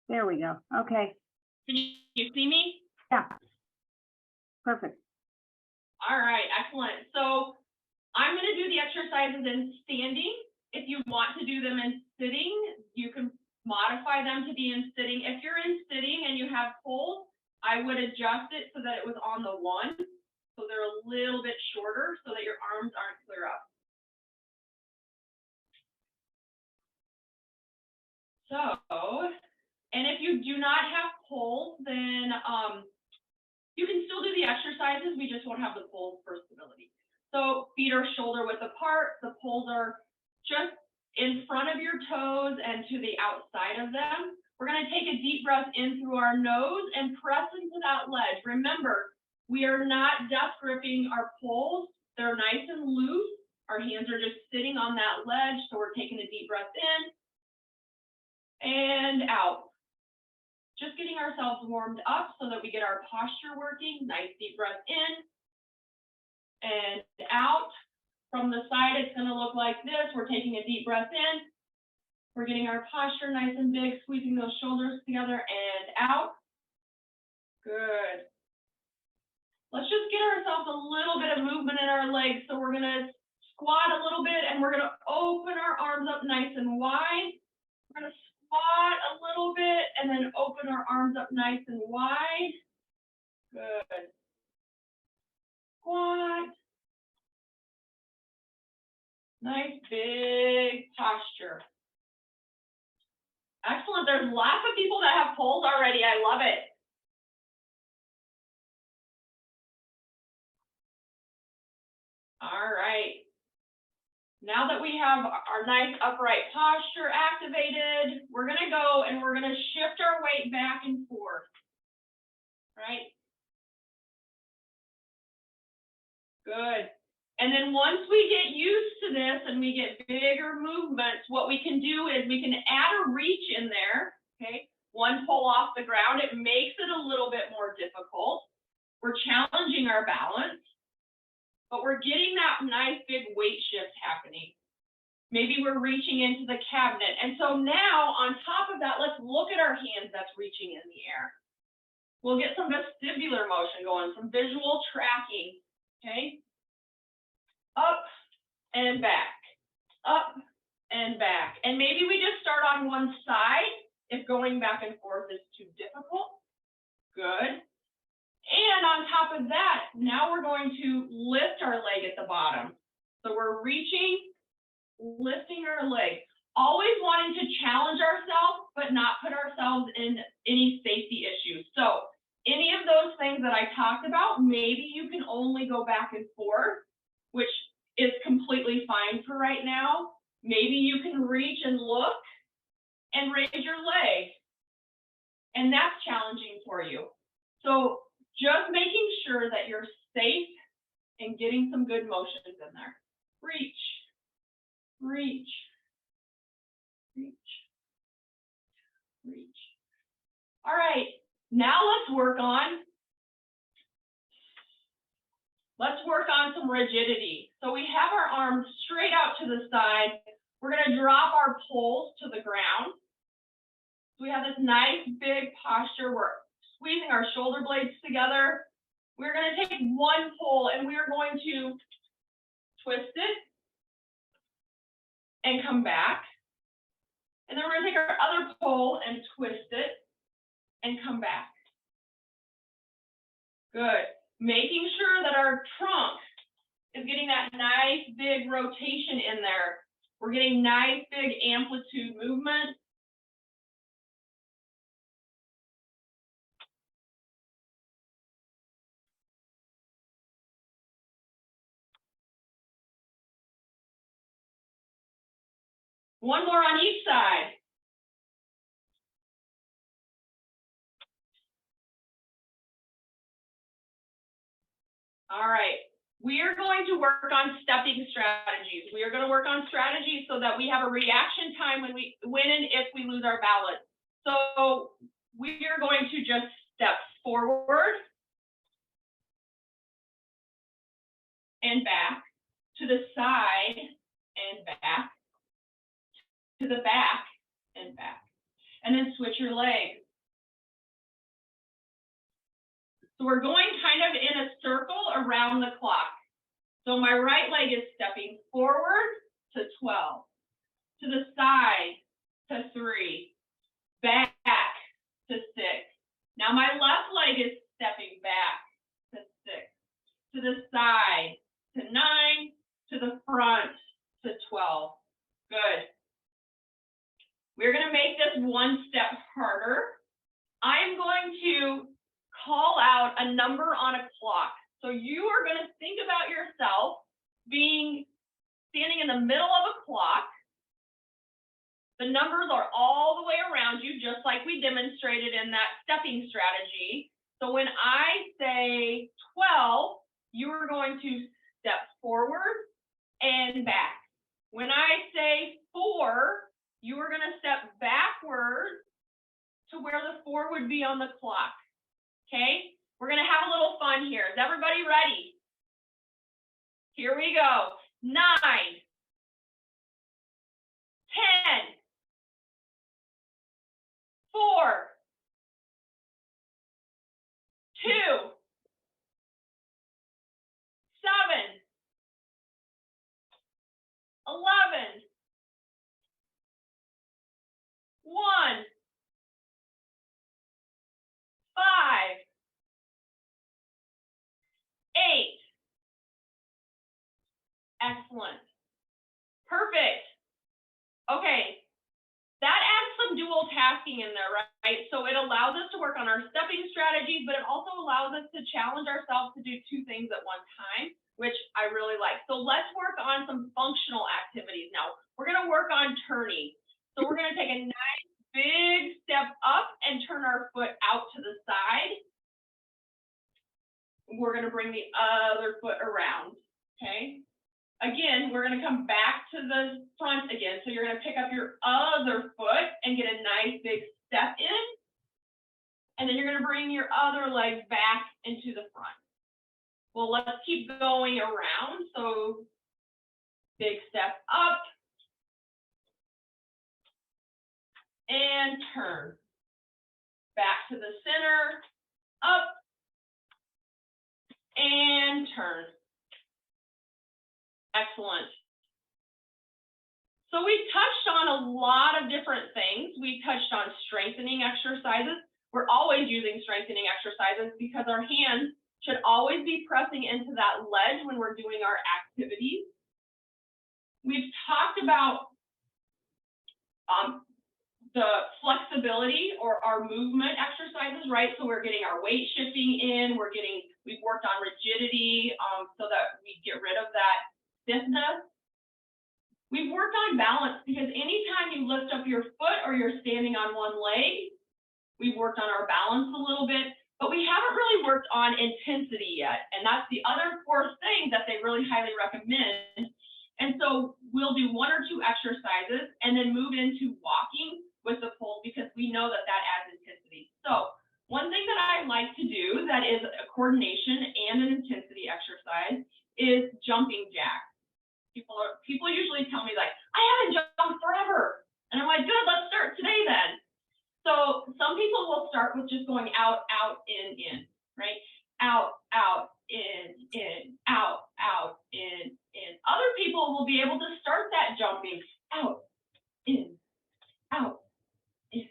There we go. Okay. Can you see me? Yeah. Perfect. All right, excellent. So I'm going to do the exercises in standing. If you want to do them in sitting, you can modify them to be in sitting. If you're in sitting and you have poles, I would adjust it so that it was on the one. So they're a little bit shorter so that your arms aren't clear up. So, and if you do not have poles, then you can still do the exercises. We just won't have the poles for stability. So feet are shoulder width apart. The poles are just in front of your toes and to the outside of them. We're going to take a deep breath in through our nose and press into that ledge. Remember, we are not death gripping our poles. They're nice and loose. Our hands are just sitting on that ledge. So we're taking a deep breath in and out. Just getting ourselves warmed up so that we get our posture working. Nice deep breath in and out. From the side, it's going to look like this. We're taking a deep breath in. We're getting our posture nice and big, squeezing those shoulders together and out. Good. Let's just get ourselves a little bit of movement in our legs. So we're going to squat a little bit and we're going to open our arms up nice and wide. We're going to squat a little bit and then open our arms up nice and wide. Good. Squat. Nice big posture. Excellent. There's lots of people that have poles already. I love it. All right. Now that we have our nice upright posture activated, we're going to go and we're going to shift our weight back and forth. Right? Good. And then once we get used to this and we get bigger movements, what we can do is we can add a reach in there, okay? one pole off the ground. It makes it a little bit more difficult. We're challenging our balance, but we're getting that nice big weight shift happening. Maybe we're reaching into the cabinet. And so now on top of that, let's look at our hands that's reaching in the air. We'll get some vestibular motion going, some visual tracking, okay? Up and back, up and back. And maybe we just start on one side if going back and forth is too difficult. Good. And on top of that, now we're going to lift our leg at the bottom. So we're reaching, lifting our leg, always wanting to challenge ourselves, but not put ourselves in any safety issues. So any of those things that I talked about, maybe you can only go back and forth, which is completely fine for right now. Maybe you can reach and look and raise your leg, and that's challenging for you. So just making sure that you're safe and getting some good motions in there. Reach, reach, reach, reach. All right, now let's work on some rigidity. So we have our arms straight out to the side. We're gonna drop our poles to the ground. So we have this nice big posture. We're squeezing our shoulder blades together. We're gonna take one pole and we are going to twist it and come back. And then we're gonna take our other pole and twist it and come back. Good. Making sure that our trunk is getting that nice big rotation in there. We're getting nice big amplitude movement. One more on each side. All right, we are going to work on stepping strategies. We are going to work on strategies so that we have a reaction time when and if we lose our balance. So we are going to just step forward and back, to the side and back, to the back and back, and then switch your legs. So we're going kind of in a circle around the clock. So my right leg is stepping forward to 12, to the side to 3, back to 6. Now my left leg is stepping back to 6, to the side to 9, to the front to 12. Good. We're going to make this one step harder. I'm going to call out a number on a clock. So you are going to think about yourself standing in the middle of a clock. The numbers are all the way around you, just like we demonstrated in that stepping strategy. So when I say 12, you are going to step forward and back. When I say 4, you are going to step backwards to where the 4 would be on the clock. Okay, we're going to have a little fun here. Is everybody ready? Here we go. 9, 10, 4, 2, 7, 11, 1, 5, 8. Excellent. Perfect. Okay. That adds some dual tasking in there, right? So it allows us to work on our stepping strategies, but it also allows us to challenge ourselves to do 2 things at one time, which I really like. So let's work on some functional activities now. We're going to work on turning. So we're going to take a nice big step up and turn our foot out to the side. We're going to bring the other foot around, okay? Again, we're going to come back to the front again. So you're going to pick up your other foot and get a nice big step in And then you're gonna bring your other leg back into the front. Well, let's keep going around. So big step up and turn. Back to the center, up and turn. Excellent. So we touched on a lot of different things. We touched on strengthening exercises. We're always using strengthening exercises because our hands should always be pressing into that ledge when we're doing our activities. We've talked about the flexibility or our movement exercises, right? So we're getting our weight shifting in, we've worked on rigidity so that we get rid of that stiffness. We've worked on balance because anytime you lift up your foot or you're standing on one leg, we've worked on our balance a little bit, but we haven't really worked on intensity yet. And that's the other fourth thing that they really highly recommend. And so we'll do 1 or 2 exercises and then move into walking with the pole because we know that that adds intensity. So one thing that I like to do that is a coordination and an intensity exercise is jumping jacks. People usually tell me like, I haven't jumped forever. And I'm like, good, let's start today then. So some people will start with just going out, out, in, right? Out, out, in, out, in. Other people will be able to start that jumping out, in, out, in.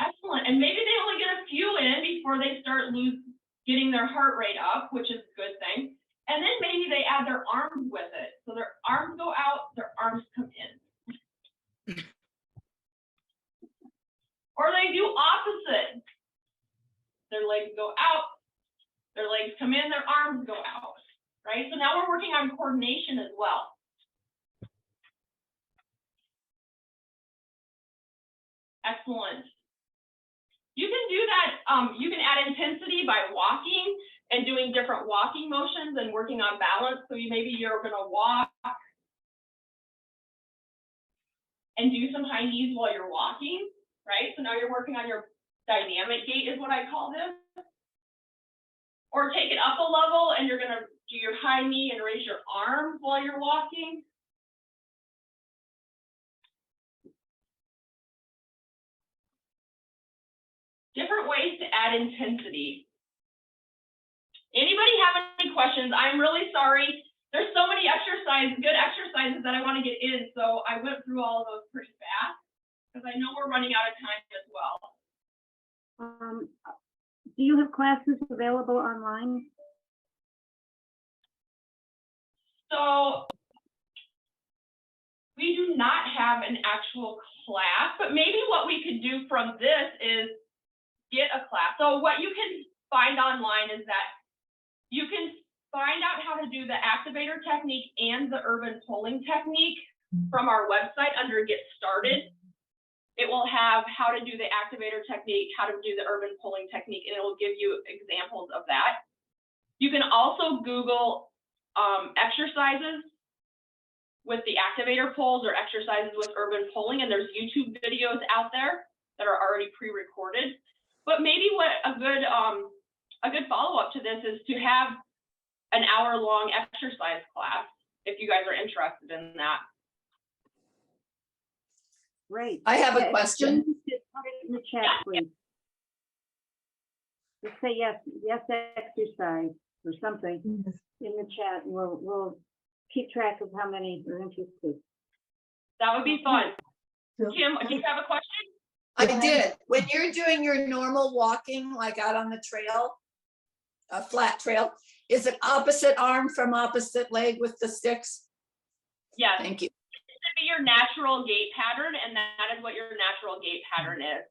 Excellent. And maybe they only get a few in before they start getting their heart rate up, which is a good thing. And then maybe they add their arms with it. So their arms go out, their arms come in. Or they do opposite. Their legs go out, their legs come in, their arms go out, right? So now we're working on coordination as well. Excellent. You can do that, you can add intensity by walking and doing different walking motions and working on balance. So maybe you're gonna walk and do some high knees while you're walking, right? So now you're working on your dynamic gait is what I call this. Or take it up a level and you're gonna do your high knee and raise your arms while you're walking. Different ways to add intensity. Anybody have any questions? I'm really sorry. There's so many good exercises that I want to get in, so I went through all of those pretty fast because I know we're running out of time as well. Do you have classes available online? So we do not have an actual class, but maybe what we could do from this is get a class. So what you can find online is that you can find out how to do the activator technique and the urban pulling technique from our website under Get Started. It will have how to do the activator technique, how to do the urban pulling technique, and it will give you examples of that. You can also Google exercises with the activator pulls or exercises with urban pulling, and there's YouTube videos out there that are already pre-recorded. But maybe what a good follow-up to this is to have an hour-long exercise class if you guys are interested in that. Great. I have a Yeah, question. just put it in the chat, please. Just say yes exercise or something in the chat, and we'll keep track of how many are interested. That would be fun. Kim, do you have a question? I did. When you're doing your normal walking, like out on the trail, a flat trail, is it opposite arm from opposite leg with the sticks? Yes. Thank you. It should be your natural gait pattern, and that is what your natural gait pattern is.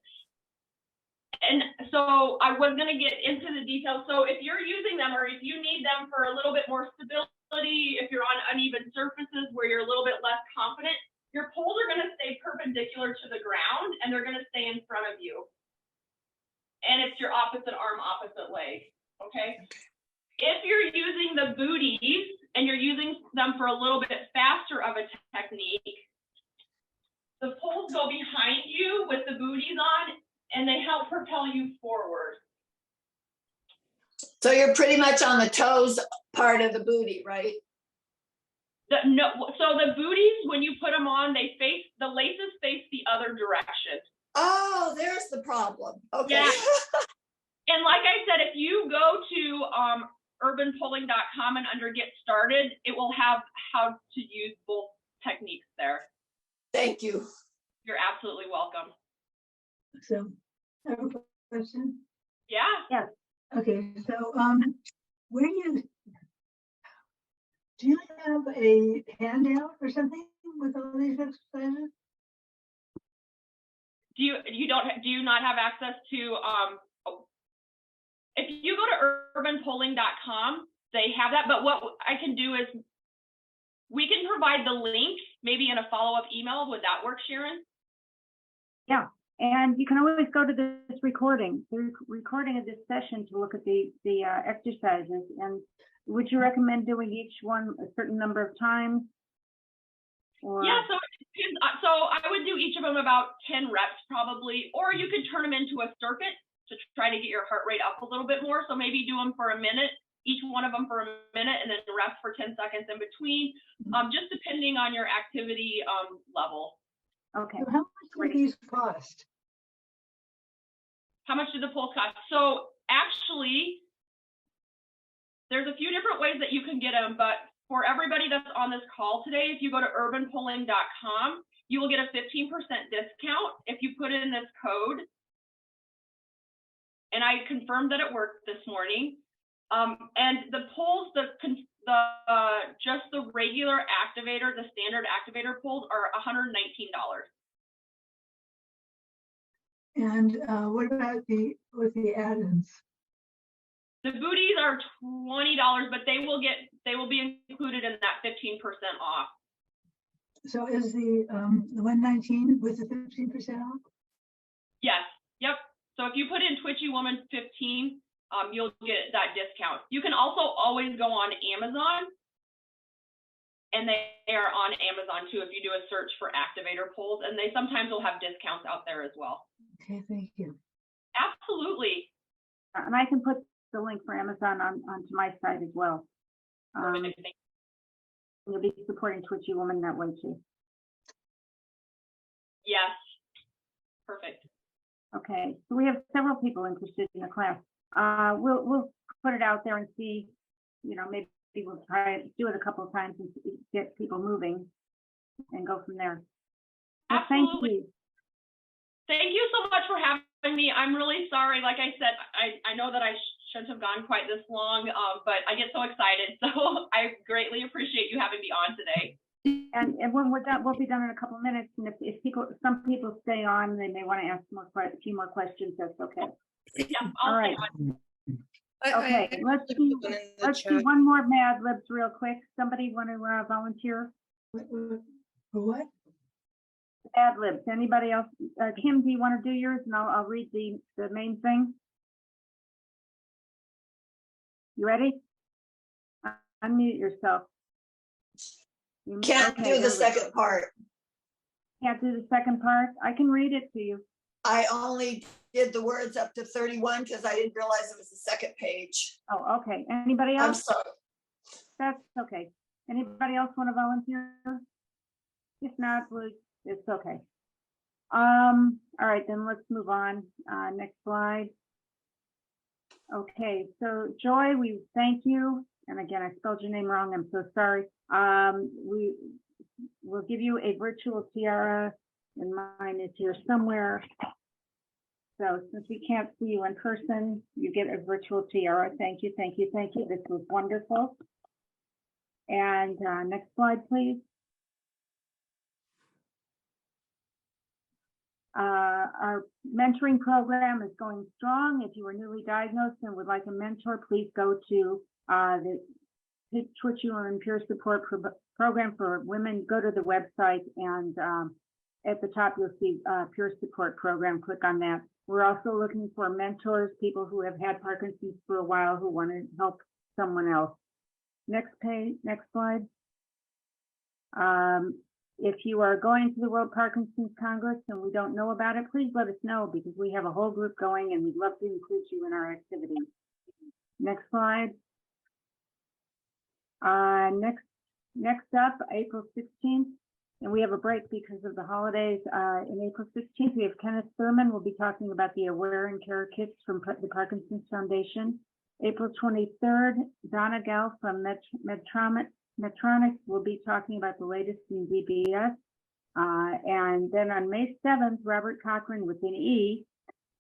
And so I was going to get into the details. So if you're using them or if you need them for a little bit more stability, if you're on uneven surfaces where you're a little bit less confident, your poles are going to stay perpendicular to the ground and they're going to stay in front of you. And it's your opposite arm, opposite leg. Okay. If you're using the booties and you're using them for a little bit faster of a technique, the poles go behind you with the booties on and they help propel you forward. So you're pretty much on the toes part of the booty, right? No, so the booties, when you put them on, the laces face the other direction. Oh, there's the problem. Okay. Yeah. And like I said, if you go to urbanpulling.com and under get started, it will have how to use both techniques there. Thank you. You're absolutely welcome. So, I have a question. Yeah. Okay, so, where do you have a handout or something with all these exercises? Do you not have access to if you go to urbanpulling.com, they have that, but what I can do is we can provide the link maybe in a follow-up email. Would that work, Sharon? Yeah, and you can always go to this recording, the recording of this session to look at the exercises. And would you recommend doing each one a certain number of times? Or... Yeah, so I would do each of them about 10 reps probably, or you could turn them into a circuit to try to get your heart rate up a little bit more. So maybe do them for a minute, each one of them for a minute, and then rest for 10 seconds in between, just depending on your activity level. Okay. So how much do these cost? How much do the pulls cost? So actually, there's a few different ways that you can get them, but for everybody that's on this call today, if you go to urbanpulling.com, you will get a 15% discount if you put in this code. And I confirmed that it worked this morning. And the pulls, just the regular activator, the standard activator pulls are $119. And what about with the add-ins? The booties are $20, but they will be included in that 15% off. So is the 119 with the 15% off? Yes. Yep. So if you put in Twitchy Woman 15, you'll get that discount. You can also always go on Amazon, and they are on Amazon too if you do a search for activator pulls, and they sometimes will have discounts out there as well. Okay, thank you. Absolutely. And I can put the link for Amazon onto my site as well. You'll be supporting Twitchy Woman that way too. Yes. Perfect. Okay, so we have several people interested in the class. We'll put it out there and see, maybe we'll try it, do it a couple of times and get people moving and go from there. Well, absolutely. Thank you. Thank you so much for having me. I'm really sorry. Like I said, I know that I shouldn't have gone quite this long, but I get so excited. So I greatly appreciate you having me on today. And when we're done, we'll be done in a couple of minutes. And if some people stay on, they may want to ask a few more questions. That's okay. Yeah, all right. Okay, let's do one more Mad Libs real quick. Somebody want to volunteer? For what? Mad Libs. Anybody else? Kim, do you want to do yours? And I'll read the main thing. You ready? Unmute yourself. Can't do the second part. Can't do the second part? I can read it to you. I only did the words up to 31 because I didn't realize it was the second page. Oh, okay. Anybody else? I'm sorry. That's okay. Anybody else want to volunteer? If not, it's okay. All right, then let's move on. Next slide. Okay, so Joy, we thank you. And again, I spelled your name wrong. I'm so sorry. We will give you a virtual tiara, and mine is here somewhere. So since we can't see you in person, you get a virtual tiara. Thank you, thank you, thank you. This was wonderful. And next slide, please. Our mentoring program is going strong. If you are newly diagnosed and would like a mentor, please go to the Twitchy Woman Peer Support Program for Women. Go to the website, and at the top you'll see Peer Support Program. Click on that. We're also looking for mentors, people who have had Parkinson's for a while who want to help someone else. Next page, next slide. If you are going to the World Parkinson's Congress and we don't know about it, please let us know because we have a whole group going and we'd love to include you in our activities. Next slide. Next up, April 16th, and we have a break because of the holidays. In April 16th, we have Kenneth Thurman. We'll be talking about the Aware and Care Kits from the Parkinson's Foundation. April 23rd, Donna Gell from Medtronic will be talking about the latest in DBS. And then on May 7th, Robert Cochran with an E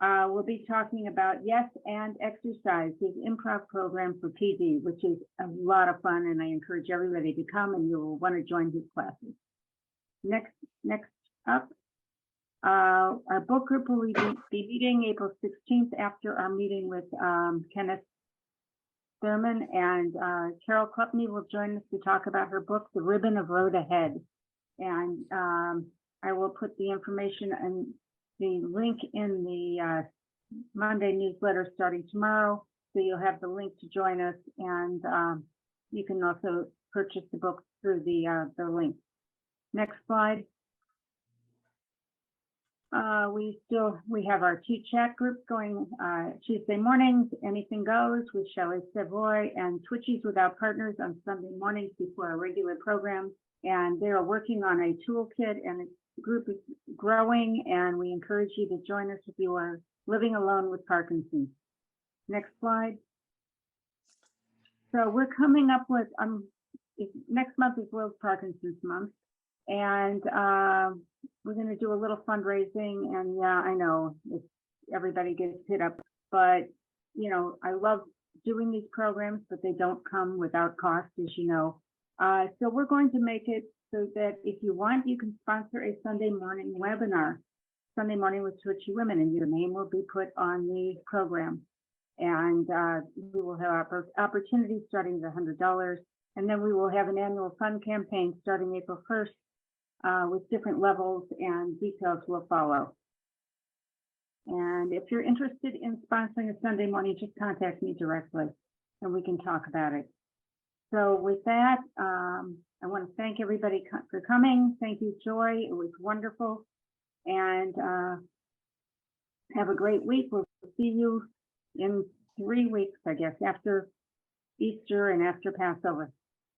will be talking about Yes and Exercise, his improv program for PD, which is a lot of fun, and I encourage everybody to come and you will want to join his classes. Next up, our book group will be meeting April 16th after our meeting with Kenneth Thurman, and Carol Klupney will join us to talk about her book, The Ribbon of Road Ahead. And I will put the information and the link in the Monday newsletter starting tomorrow. So you'll have the link to join us, and you can also purchase the book through the link. Next slide. We have our chat group going Tuesday mornings, Anything Goes with Shelley Savoy, and Twitchies Without Partners on Sunday mornings before our regular programs. And they are working on a toolkit, and the group is growing, and we encourage you to join us if you are living alone with Parkinson's. Next slide. So we're coming up with, next month is World Parkinson's Month, and we're going to do a little fundraising. And yeah, I know everybody gets hit up, but you know, I love doing these programs, but they don't come without cost, as you know. So we're going to make it so that if you want, you can sponsor a Sunday morning webinar, Sunday Morning with Twitchy Women, and your name will be put on the program. And we will have opportunities starting at $100. And then we will have an annual fund campaign starting April 1st with different levels, and details will follow. And if you're interested in sponsoring a Sunday morning, just contact me directly and we can talk about it. So with that, I want to thank everybody for coming. Thank you, Joy. It was wonderful. And have a great week. We'll see you in 3 weeks, I guess, after Easter and after Passover.